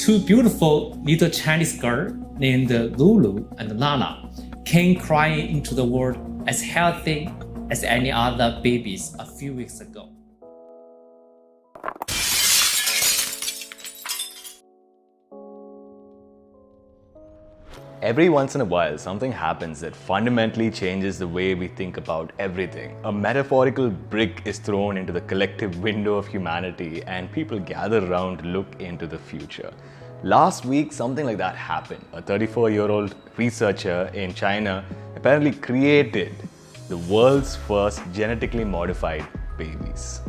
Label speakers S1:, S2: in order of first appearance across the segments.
S1: Two beautiful little Chinese girls named Lulu and Lala came crying into the world as healthy as any other babies a few weeks ago.
S2: Every once in a while, something happens that fundamentally changes the way we think about everything. A metaphorical brick is thrown into the collective window of humanity and people gather around to look into the future. Last week, something like that happened. A 34-year-old researcher in China apparently created the world's first genetically modified babies.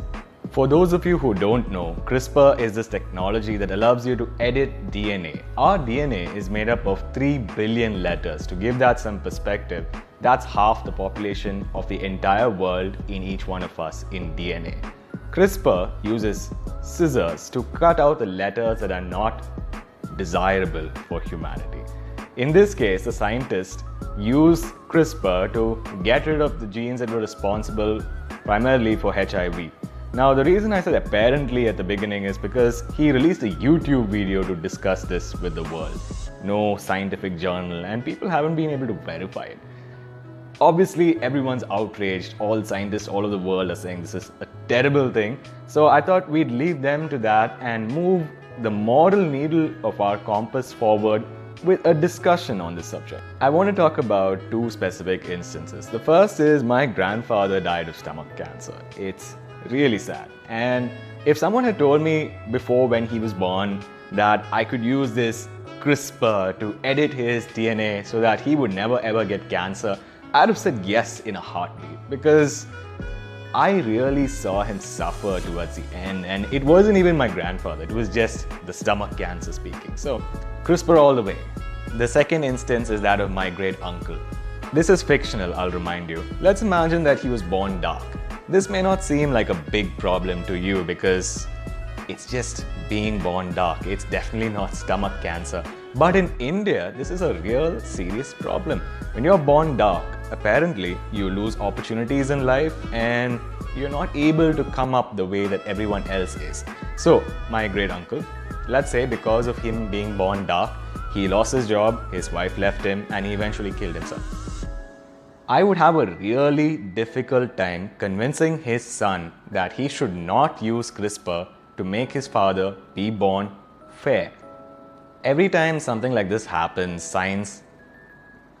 S2: For those of you who don't know, CRISPR is this technology that allows you to edit DNA. Our DNA is made up of 3 billion letters. To give that some perspective, that's half the population of the entire world in each one of us in DNA. CRISPR uses scissors to cut out the letters that are not desirable for humanity. In this case, the scientists use CRISPR to get rid of the genes that were responsible primarily for HIV. Now, the reason I said apparently at the beginning is because he released a YouTube video to discuss this with the world. No scientific journal, and people haven't been able to verify it. Obviously, everyone's outraged. All scientists all over the world are saying this is a terrible thing. So I thought we'd leave them to that and move the moral needle of our compass forward with a discussion on this subject. I want to talk about two specific instances. The first is my grandfather died of stomach cancer. It's really sad. And if someone had told me before when he was born that I could use this CRISPR to edit his DNA so that he would never ever get cancer, I'd have said yes in a heartbeat, because I really saw him suffer towards the end, and it wasn't even my grandfather, it was just the stomach cancer speaking. So CRISPR all the way. The second instance is that of my great uncle. This is fictional, I'll remind you. Let's imagine that he was born dark. This may not seem like a big problem to you because it's just being born dark. It's definitely not stomach cancer. But in India, this is a real serious problem. When you're born dark, apparently you lose opportunities in life and you're not able to come up the way that everyone else is. So, my great uncle, let's say because of him being born dark, he lost his job, his wife left him, and he eventually killed himself. I would have a really difficult time convincing his son that he should not use CRISPR to make his father be born fair. Every time something like this happens, science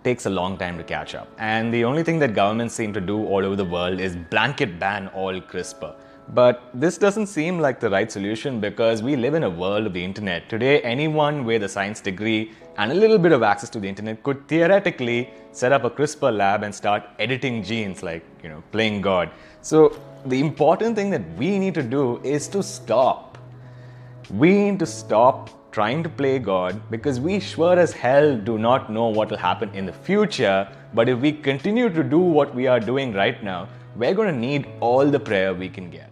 S2: takes a long time to catch up. And the only thing that governments seem to do all over the world is blanket ban all CRISPR. But this doesn't seem like the right solution because we live in a world of the internet. Today, anyone with a science degree and a little bit of access to the internet could theoretically set up a CRISPR lab and start editing genes like, playing God. So the important thing that we need to do is to stop. We need to stop trying to play God because we sure as hell do not know what will happen in the future. But if we continue to do what we are doing right now, we're going to need all the prayer we can get.